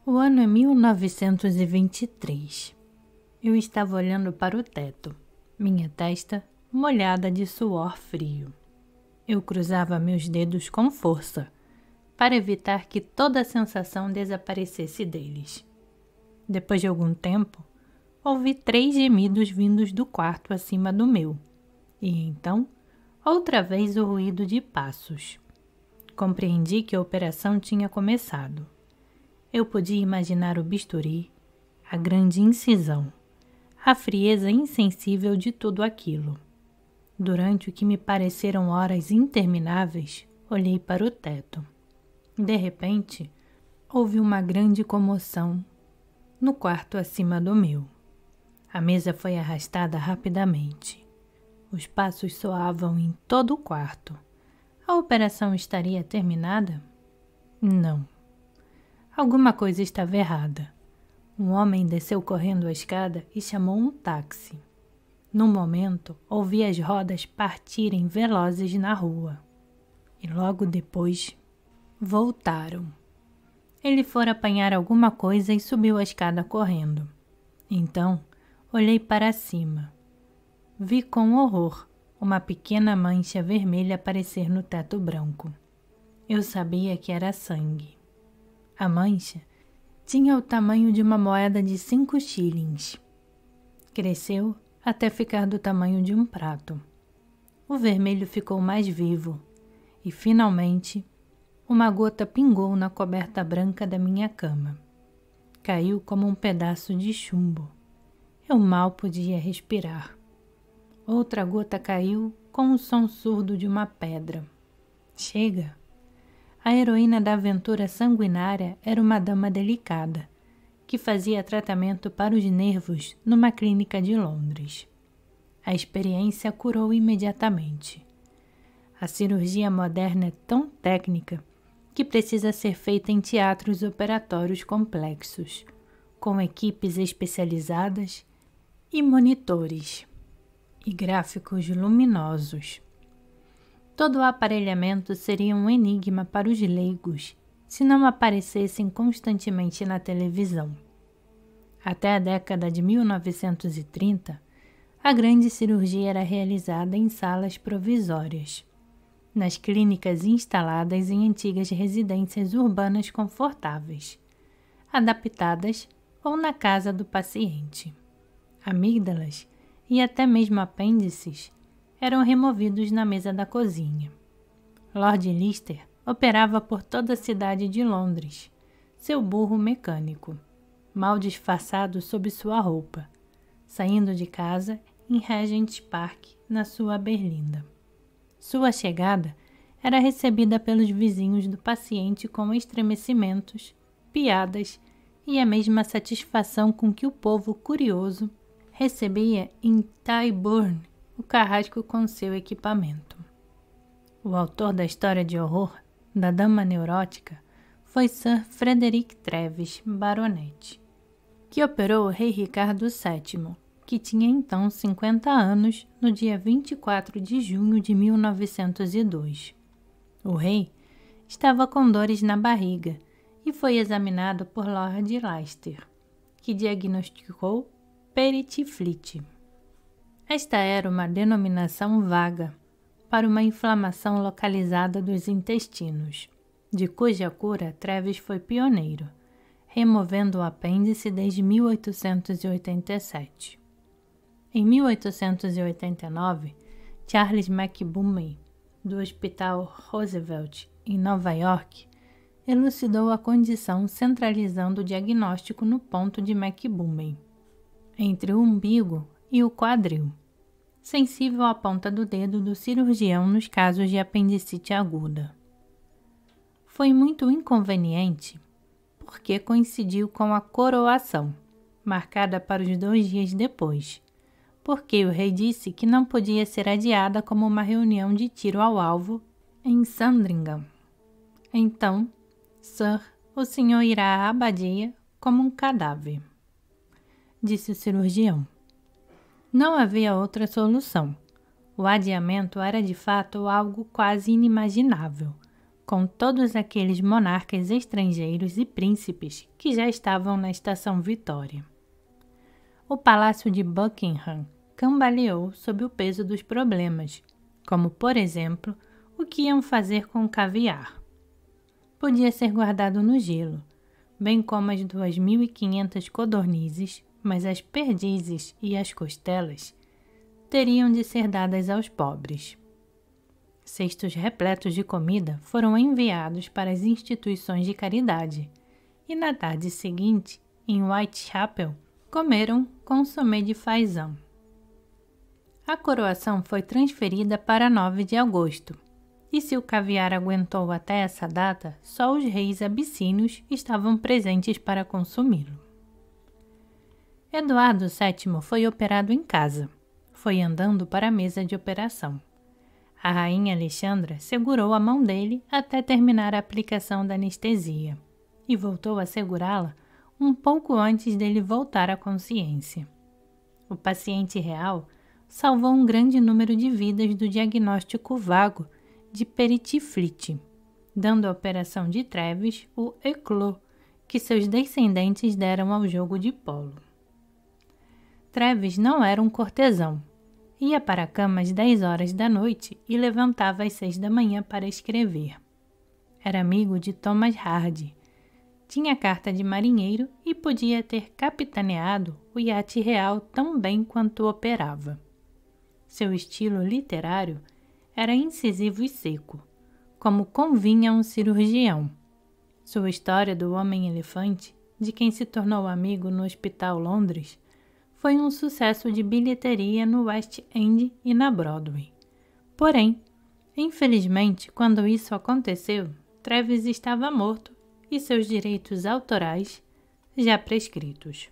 O ano é 1923. Eu estava olhando para o teto, minha testa molhada de suor frio. Eu cruzava meus dedos com força, para evitar que toda a sensação desaparecesse deles. Depois de algum tempo, ouvi 3 gemidos vindos do quarto acima do meu, e então, outra vez o ruído de passos. Compreendi que a operação tinha começado. Eu podia imaginar o bisturi, a grande incisão, a frieza insensível de tudo aquilo. Durante o que me pareceram horas intermináveis, olhei para o teto. De repente, houve uma grande comoção no quarto acima do meu. A mesa foi arrastada rapidamente. Os passos soavam em todo o quarto. A operação estaria terminada? Não. Alguma coisa estava errada. Um homem desceu correndo a escada e chamou um táxi. Num momento, ouvi as rodas partirem velozes na rua. E logo depois, voltaram. Ele fora apanhar alguma coisa e subiu a escada correndo. Então, olhei para cima. Vi com horror uma pequena mancha vermelha aparecer no teto branco. Eu sabia que era sangue. A mancha tinha o tamanho de uma moeda de 5 shillings. Cresceu até ficar do tamanho de um prato. O vermelho ficou mais vivo e, finalmente, uma gota pingou na coberta branca da minha cama. Caiu como um pedaço de chumbo. Eu mal podia respirar. Outra gota caiu com o som surdo de uma pedra. Chega! A heroína da aventura sanguinária era uma dama delicada, que fazia tratamento para os nervos numa clínica de Londres. A experiência curou imediatamente. A cirurgia moderna é tão técnica que precisa ser feita em teatros operatórios complexos, com equipes especializadas e monitores, e gráficos luminosos. Todo o aparelhamento seria um enigma para os leigos se não aparecessem constantemente na televisão. Até a década de 1930, a grande cirurgia era realizada em salas provisórias, nas clínicas instaladas em antigas residências urbanas confortáveis, adaptadas ou na casa do paciente. Amígdalas e até mesmo apêndices eram removidos na mesa da cozinha. Lord Lister operava por toda a cidade de Londres, seu burro mecânico, mal disfarçado sob sua roupa, saindo de casa em Regent's Park, na sua berlinda. Sua chegada era recebida pelos vizinhos do paciente com estremecimentos, piadas e a mesma satisfação com que o povo curioso recebia em Tyburn o carrasco com seu equipamento. O autor da história de horror da Dama Neurótica foi Sir Frederick Treves, Baronet, que operou o rei Ricardo VII, que tinha então 50 anos, no dia 24 de junho de 1902. O rei estava com dores na barriga e foi examinado por Lord Leicester, que diagnosticou peritite. Esta era uma denominação vaga para uma inflamação localizada dos intestinos, de cuja cura Treves foi pioneiro, removendo o apêndice desde 1887. Em 1889, Charles McBumey, do Hospital Roosevelt, em Nova York, elucidou a condição centralizando o diagnóstico no ponto de McBumey, entre o umbigo e o quadril, sensível à ponta do dedo do cirurgião nos casos de apendicite aguda. Foi muito inconveniente porque coincidiu com a coroação, marcada para os 2 dias depois, porque o rei disse que não podia ser adiada como uma reunião de tiro ao alvo em Sandringham. Então, Sir, o senhor irá à abadia como um cadáver, disse o cirurgião. Não havia outra solução. O adiamento era de fato algo quase inimaginável, com todos aqueles monarcas estrangeiros e príncipes que já estavam na Estação Vitória. O Palácio de Buckingham cambaleou sob o peso dos problemas, como, por exemplo, o que iam fazer com o caviar. Podia ser guardado no gelo, bem como as 2.500 codornizes, mas as perdizes e as costelas teriam de ser dadas aos pobres. Cestos repletos de comida foram enviados para as instituições de caridade, e na tarde seguinte, em Whitechapel, comeram consomé de fazão. A coroação foi transferida para 9 de agosto, e se o caviar aguentou até essa data, só os reis abissínios estavam presentes para consumi-lo. Eduardo VII foi operado em casa. Foi andando para a mesa de operação. A rainha Alexandra segurou a mão dele até terminar a aplicação da anestesia e voltou a segurá-la um pouco antes dele voltar à consciência. O paciente real salvou um grande número de vidas do diagnóstico vago de peritiflite, dando à operação de Treves o éclat que seus descendentes deram ao jogo de polo. Treves não era um cortesão. Ia para a cama às 10 horas da noite e levantava às 6 da manhã para escrever. Era amigo de Thomas Hardy. Tinha carta de marinheiro e podia ter capitaneado o iate real tão bem quanto operava. Seu estilo literário era incisivo e seco, como convinha a um cirurgião. Sua história do Homem-Elefante, de quem se tornou amigo no Hospital Londres, foi um sucesso de bilheteria no West End e na Broadway. Porém, infelizmente, quando isso aconteceu, Treves estava morto e seus direitos autorais já prescritos.